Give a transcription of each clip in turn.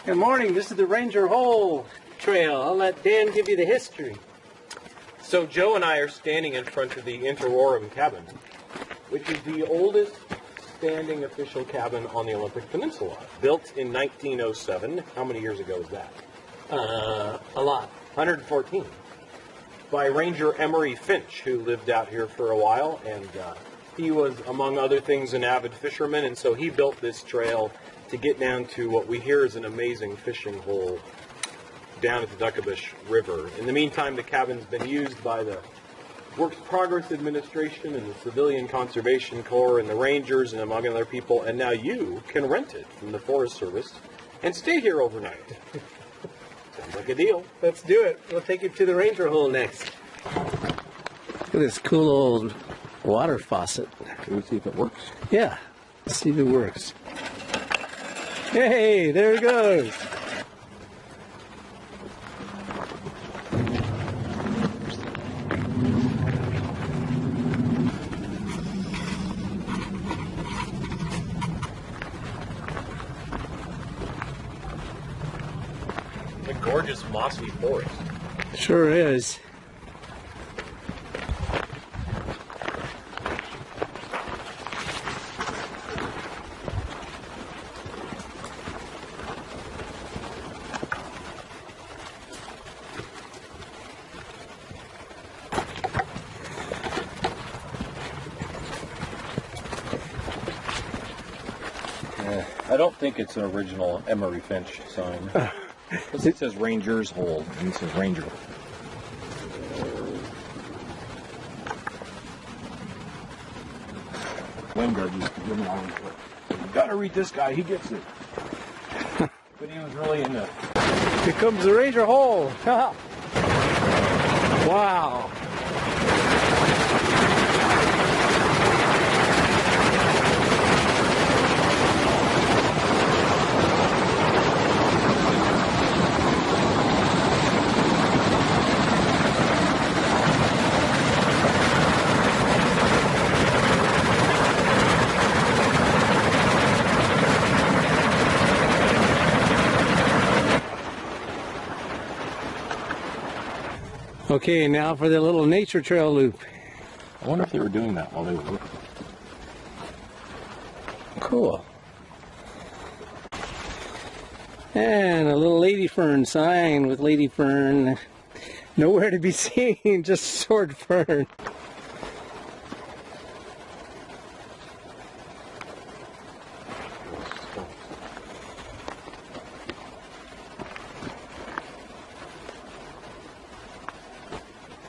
Good morning. This is the Ranger Hole Trail. I'll let Dan give you the history. So Joe and I are standing in front of the Interorum cabin, which is the oldest standing official cabin on the Olympic Peninsula. Built in 1907. How many years ago is that? A lot. 114. By Ranger Emery Finch, who lived out here for a while, and he was, among other things, an avid fisherman, and so he built this trail to get down to what we hear is an amazing fishing hole down at the Duckabush River. In the meantime, the cabin's been used by the Works Progress Administration and the Civilian Conservation Corps and the Rangers and among other people, and now you can rent it from the Forest Service and stay here overnight. Sounds like a deal. Let's do it. We'll take you to the Ranger Hole next. Look at this cool old water faucet. Can we see if it works? Yeah, let's see if it works. Hey, there it goes. A gorgeous mossy forest. Sure is. I don't think it's an original Emery Finch sign. It says Ranger's Hole, and it says Ranger. Wingard used to give me all this. You gotta read this guy, he gets it. But he was really into. Here comes the Ranger Hole. Wow. Okay, now for the little nature trail loop. I wonder if they were doing that while they were working. Cool. And a little lady fern sign with lady fern. Nowhere to be seen, just sword fern.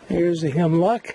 Here's the hemlock.